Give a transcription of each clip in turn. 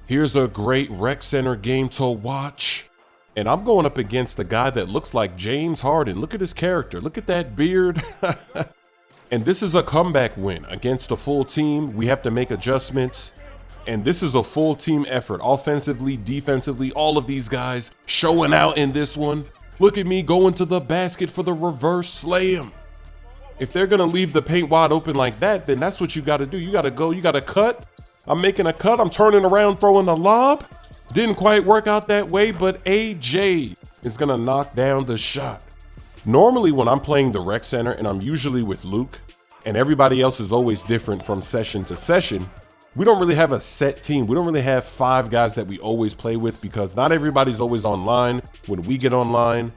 Here's a great rec center game to watch. And I'm going up against a guy that looks like James Harden. Look at his character. Look at that beard. And this is a comeback win against a full team. We have to make adjustments. And this is a full team effort. Offensively, defensively, all of these guys showing out in this one. Look at me going to the basket for the reverse slam. If they're going to leave the paint wide open like that, then that's what you got to do. You got to go. You got to cut. I'm making a cut. I'm turning around, throwing the lob. Didn't quite work out that way, but AJ is going to knock down the shot. Normally when I'm playing the rec center and I'm usually with Luke and everybody else is always different from session to session, we don't really have a set team. We don't really have 5 guys that we always play with because not everybody's always online when we get online.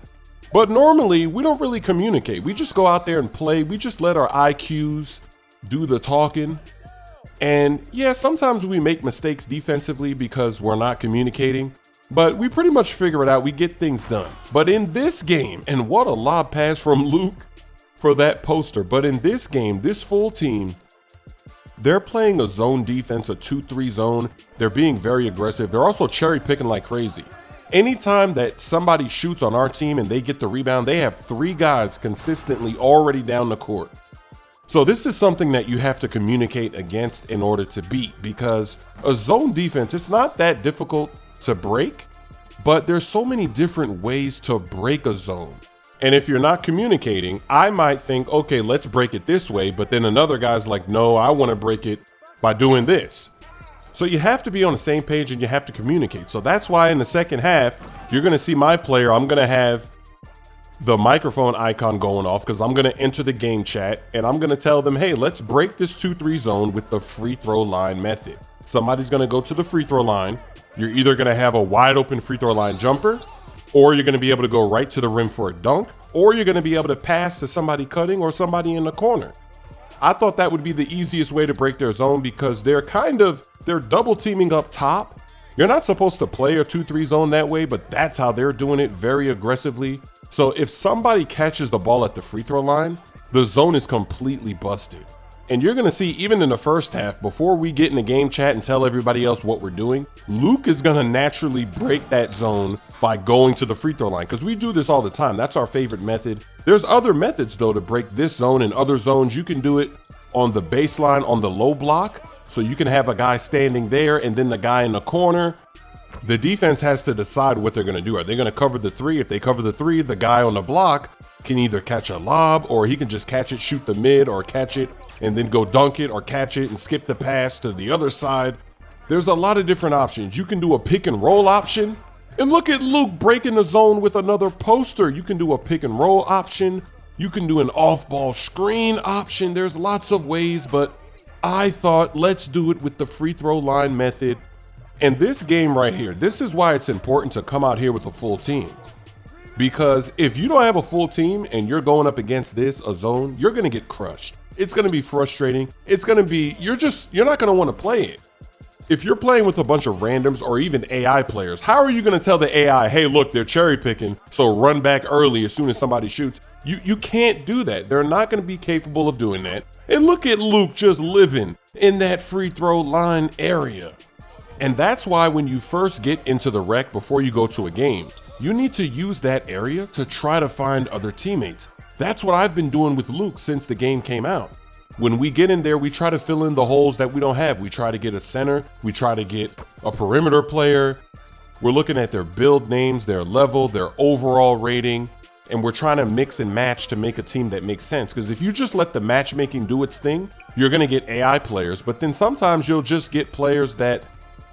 But normally we don't really communicate. We just go out there and play. We just let our IQs do the talking. And yeah, sometimes we make mistakes defensively because we're not communicating, but we pretty much figure it out. We get things done. But in this game, and what a lob pass from Luke for that poster. But in this game, this full team, they're playing a zone defense, a 2-3 zone. They're being very aggressive. They're also cherry picking like crazy. Anytime that somebody shoots on our team and they get the rebound, they have 3 guys consistently already down the court. So this is something that you have to communicate against in order to beat, because a zone defense, it's not that difficult to break, but there's so many different ways to break a zone. And if you're not communicating, I might think, okay, let's break it this way. But then another guy's like, no, I want to break it by doing this. So you have to be on the same page and you have to communicate. So that's why in the second half, you're going to see my player. I'm going to have the microphone icon going off because I'm going to enter the game chat and I'm going to tell them, hey, let's break this 2-3 zone with the free throw line method. Somebody's going to go to the free throw line. You're either going to have a wide open free throw line jumper, or you're going to be able to go right to the rim for a dunk, or you're going to be able to pass to somebody cutting or somebody in the corner. I thought that would be the easiest way to break their zone because they're double teaming up top. You're not supposed to play a 2-3 zone that way, but that's how they're doing it, very aggressively. So if somebody catches the ball at the free throw line, the zone is completely busted. And you're going to see, even in the first half, before we get in the game chat and tell everybody else what we're doing, Luke is going to naturally break that zone by going to the free throw line, because we do this all the time. That's our favorite method. There's other methods, though, to break this zone and other zones. You can do it on the baseline, on the low block. So you can have a guy standing there and then the guy in the corner. The defense has to decide what they're going to do. Are they going to cover the 3? If they cover the 3, the guy on the block can either catch a lob, or he can just catch it, shoot the mid, or catch it and then go dunk it, or catch it and skip the pass to the other side. There's a lot of different options. You can do a pick and roll option. And look at Luke breaking the zone with another poster. You can do a pick and roll option. You can do an off-ball screen option. There's lots of ways, but I thought let's do it with the free throw line method. And this game right here, this is why it's important to come out here with a full team. Because if you don't have a full team and you're going up against a zone, you're going to get crushed. It's going to be frustrating. It's going to be, you're not going to want to play it. If you're playing with a bunch of randoms or even AI players, how are you going to tell the AI, hey, look, they're cherry picking, so run back early as soon as somebody shoots? You can't do that. They're not going to be capable of doing that. And look at Luke just living in that free throw line area. And that's why when you first get into the rec before you go to a game, you need to use that area to try to find other teammates. That's what I've been doing with Luke since the game came out. When we get in there, we try to fill in the holes that we don't have. We try to get a center. We try to get a perimeter player. We're looking at their build names, their level, their overall rating, and we're trying to mix and match to make a team that makes sense. Because if you just let the matchmaking do its thing, you're going to get AI players, but then sometimes you'll just get players that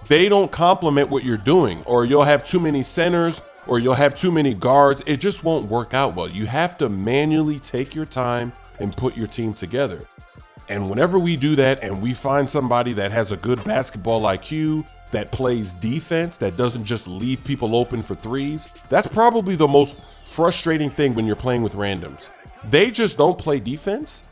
they don't complement what you're doing, or you'll have too many centers, or you'll have too many guards. It just won't work out well. You have to manually take your time and put your team together. And whenever we do that and we find somebody that has a good basketball IQ, that plays defense, that doesn't just leave people open for threes, that's probably the most frustrating thing when you're playing with randoms. They just don't play defense.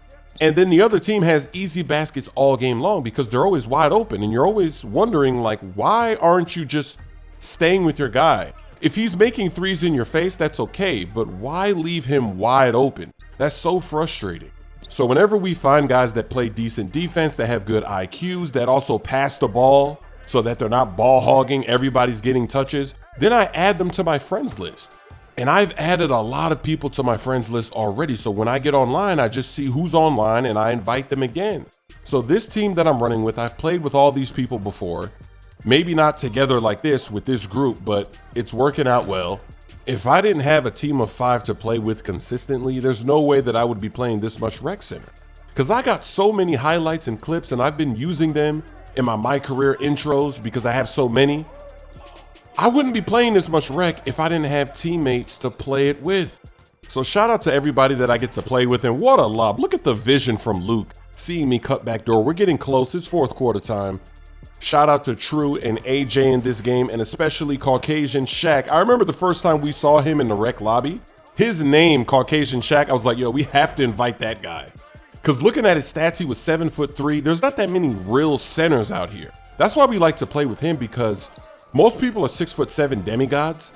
And then the other team has easy baskets all game long because they're always wide open. And you're always wondering, like, why aren't you just staying with your guy? If he's making threes in your face, that's okay. But why leave him wide open? That's so frustrating. So whenever we find guys that play decent defense, that have good IQs, that also pass the ball so that they're not ball hogging, everybody's getting touches. Then I add them to my friends list. And I've added a lot of people to my friends list already. So when I get online, I just see who's online and I invite them again. So this team that I'm running with, I've played with all these people before. Maybe not together like this with this group, but it's working out well. If I didn't have a team of 5 to play with consistently, there's no way that I would be playing this much Rec Center. Because I got so many highlights and clips and I've been using them in my career intros because I have so many. I wouldn't be playing this much Rec if I didn't have teammates to play it with. So shout out to everybody that I get to play with, and what a lob. Look at the vision from Luke, seeing me cut back door. We're getting close, it's fourth quarter time. Shout out to True and AJ in this game, and especially Caucasian Shaq. I remember the first time we saw him in the Rec lobby, his name, Caucasian Shaq, I was like, yo, we have to invite that guy. Because looking at his stats, he was 7'3". There's not that many real centers out here. That's why we like to play with him, because most people are 6'7" demigods,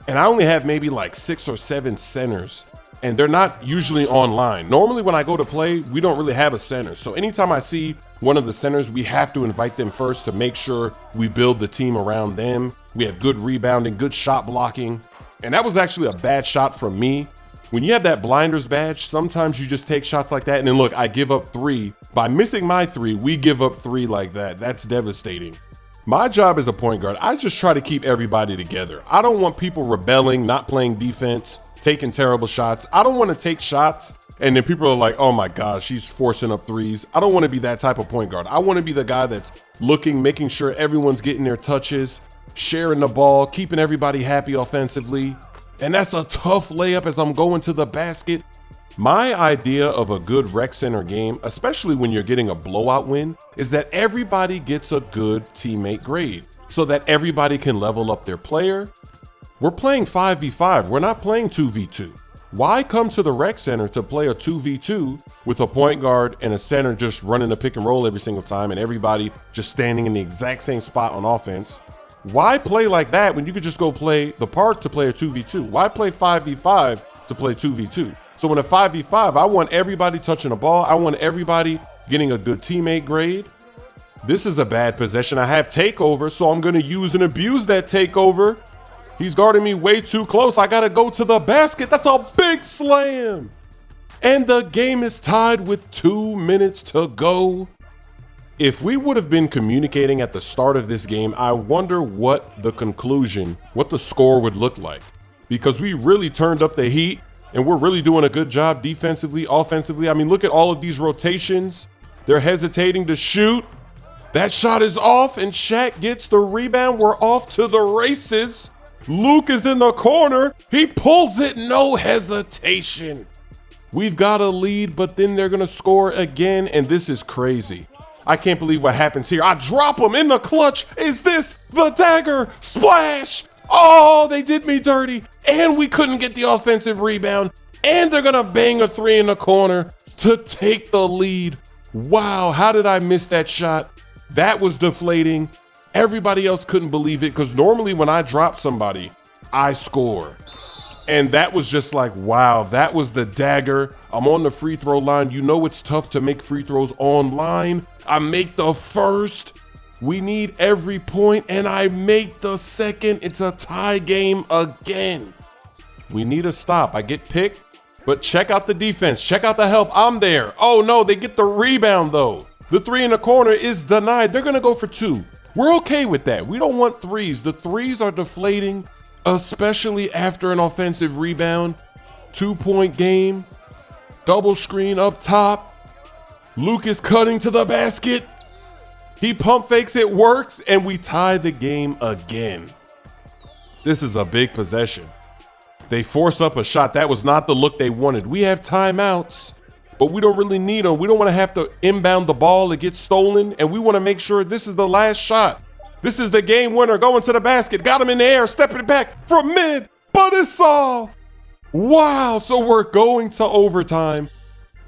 and I only have maybe like 6 or 7 centers, and they're not usually online. Normally when I go to play, we don't really have a center. So anytime I see one of the centers, we have to invite them first to make sure we build the team around them. We have good rebounding, good shot blocking. And that was actually a bad shot from me. When you have that blinders badge, sometimes you just take shots like that. And then look, I give up 3. By missing my 3, we give up 3 like that. That's devastating. My job as a point guard, I just try to keep everybody together. I don't want people rebelling, not playing defense, taking terrible shots. I don't want to take shots and then people are like, oh my gosh, he's forcing up 3s. I don't want to be that type of point guard. I want to be the guy that's looking, making sure everyone's getting their touches, sharing the ball, keeping everybody happy offensively. And that's a tough layup as I'm going to the basket. My idea of a good Rec Center game, especially when you're getting a blowout win, is that everybody gets a good teammate grade so that everybody can level up their player. We're playing 5v5, we're not playing 2v2. Why come to the Rec Center to play a 2v2 with a point guard and a center just running a pick and roll every single time and everybody just standing in the exact same spot on offense? Why play like that when you could just go play the part to play a 2v2? Why play 5v5 to play 2v2? So in a 5v5, I want everybody touching the ball. I want everybody getting a good teammate grade. This is a bad possession. I have takeover, so I'm going to use and abuse that takeover. He's guarding me way too close. I got to go to the basket. That's a big slam. And the game is tied with 2 minutes to go. If we would have been communicating at the start of this game, I wonder what the conclusion, what the score would look like. Because we really turned up the heat. And we're really doing a good job defensively, offensively. I mean, look at all of these rotations. They're hesitating to shoot. That shot is off and Shaq gets the rebound. We're off to the races. Luke is in the corner. He pulls it, no hesitation. We've got a lead, but then they're gonna score again, and this is crazy. I can't believe what happens here. I drop him in the clutch. Is this the dagger? Splash! Oh, they did me dirty, and we couldn't get the offensive rebound, and they're gonna bang a 3 in the corner to take the lead. Wow, how did I miss that shot? That was deflating. Everybody else couldn't believe it, because normally when I drop somebody, I score. And that was just like, wow, that was the dagger. I'm on the free throw line. You know it's tough to make free throws online. I make the first. We need every point, and I make the second. It's a tie game again. We need a stop. I get picked, but check out the defense. Check out the help. I'm there. Oh no, they get the rebound though. The 3 in the corner is denied. They're gonna go for 2. We're okay with that. We don't want 3s. The 3s are deflating, especially after an offensive rebound. 2-point game. Double screen up top. Luke is cutting to the basket. He pump fakes, it works, and we tie the game again. This is a big possession. They force up a shot. That was not the look they wanted. We have timeouts, but we don't really need them. We don't want to have to inbound the ball. It gets stolen, and we want to make sure this is the last shot. This is the game winner, going to the basket. Got him in the air, stepping it back from mid, but it's off. Wow, so we're going to overtime.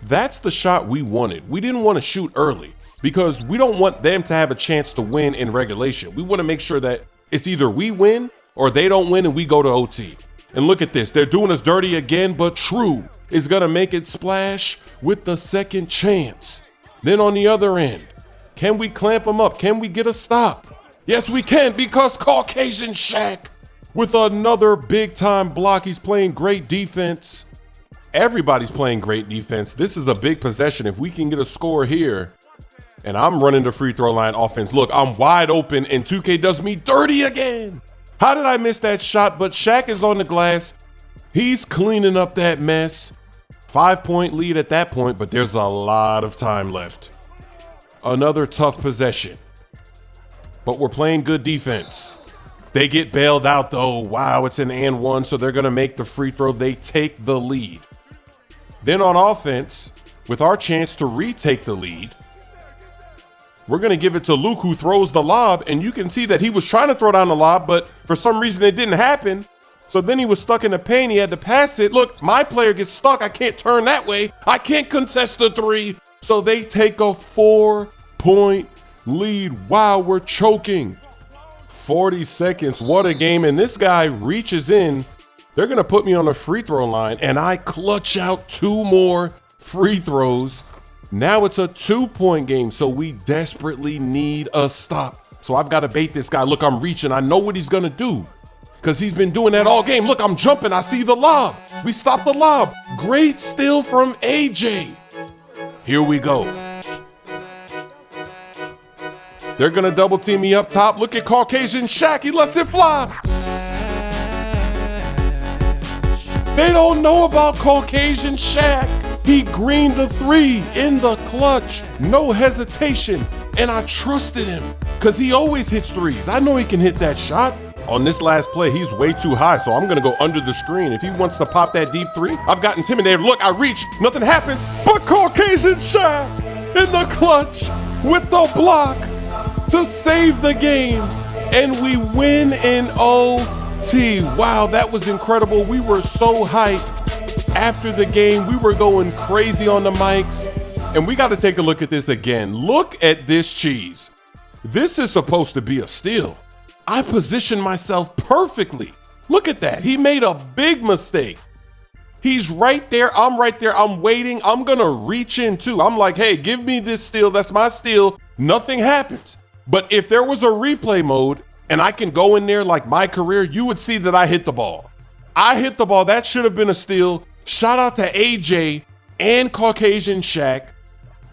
That's the shot we wanted. We didn't want to shoot early, because we don't want them to have a chance to win in regulation. We want to make sure that it's either we win or they don't win and we go to OT. And look at this, they're doing us dirty again, but True is gonna make it splash with the second chance. Then on the other end, can we clamp them up? Can we get a stop? Yes, we can, because Caucasian Shaq with another big time block. He's playing great defense. Everybody's playing great defense. This is a big possession. If we can get a score here, and I'm running the free throw line offense. Look, I'm wide open and 2K does me dirty again. How did I miss that shot? But Shaq is on the glass. He's cleaning up that mess. 5-point lead at that point, but there's a lot of time left. Another tough possession, but we're playing good defense. They get bailed out though. Wow, it's an and one, so they're gonna make the free throw. They take the lead. Then on offense, with our chance to retake the lead, we're gonna give it to Luke, who throws the lob, and you can see that he was trying to throw down the lob, but for some reason it didn't happen. So then he was stuck in the paint. He had to pass it. Look, my player gets stuck. I can't turn that way. I can't contest the three. So they take a 4-point lead. Wow, we're choking. 40 seconds. What a game. And this guy reaches in. They're going to put me on the free throw line, and I clutch out 2 more free throws. Now it's a 2-point game, so we desperately need a stop. So I've got to bait this guy. Look, I'm reaching. I know what he's going to do, because he's been doing that all game. Look, I'm jumping. I see the lob. We stop the lob. Great steal from AJ. Here we go. They're going to double team me up top. Look at Caucasian Shaq. He lets it fly. They don't know about Caucasian Shaq. He greened the 3 in the clutch. No hesitation. And I trusted him because he always hits threes. I know he can hit that shot. On this last play, he's way too high, so I'm gonna go under the screen. If he wants to pop that deep 3, I've got intimidated. Look, I reach, nothing happens, but Caucasian Shaq in the clutch with the block to save the game, and we win in OT. Wow, that was incredible. We were so hyped after the game. We were going crazy on the mics, and we gotta take a look at this again. Look at this cheese. This is supposed to be a steal. I positioned myself perfectly. Look at that. He made a big mistake. He's right there. I'm right there. I'm waiting. I'm going to reach in too. I'm like, hey, give me this steal. That's my steal. Nothing happens. But if there was a replay mode and I can go in there like my career, you would see that I hit the ball. I hit the ball. That should have been a steal. Shout out to AJ and Caucasian Shaq.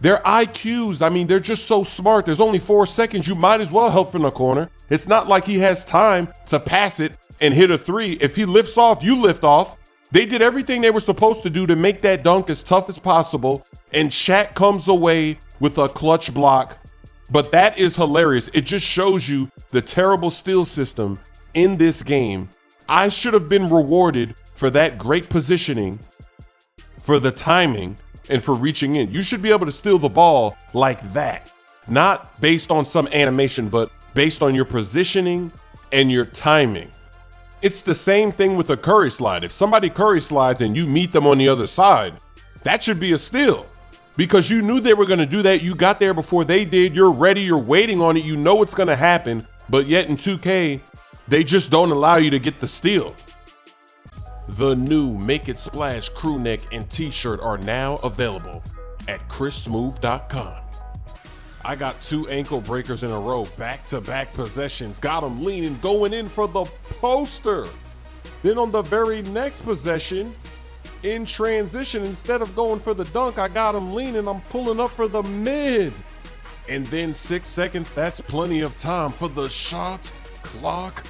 Their IQs, I mean, they're just so smart. There's only 4 seconds. You might as well help from the corner. It's not like he has time to pass it and hit a 3. If he lifts off, you lift off. They did everything they were supposed to do to make that dunk as tough as possible. And Shaq comes away with a clutch block. But that is hilarious. It just shows you the terrible steal system in this game. I should have been rewarded for that great positioning, for the timing, and for reaching in. You should be able to steal the ball like that. Not based on some animation, but based on your positioning and your timing. It's the same thing with a Curry slide. If somebody Curry slides and you meet them on the other side, that should be a steal. Because you knew they were gonna do that. You got there before they did. You're ready, you're waiting on it. You know it's gonna happen. But yet in 2K, they just don't allow you to get the steal. The new Make It Splash crew neck and t-shirt are now available at chrissmoove.com. I got 2 ankle breakers in a row, back-to-back possessions. Got him leaning, going in for the poster. Then on the very next possession, in transition, instead of going for the dunk, I got him leaning. I'm pulling up for the mid. And then 6 seconds, that's plenty of time for the shot clock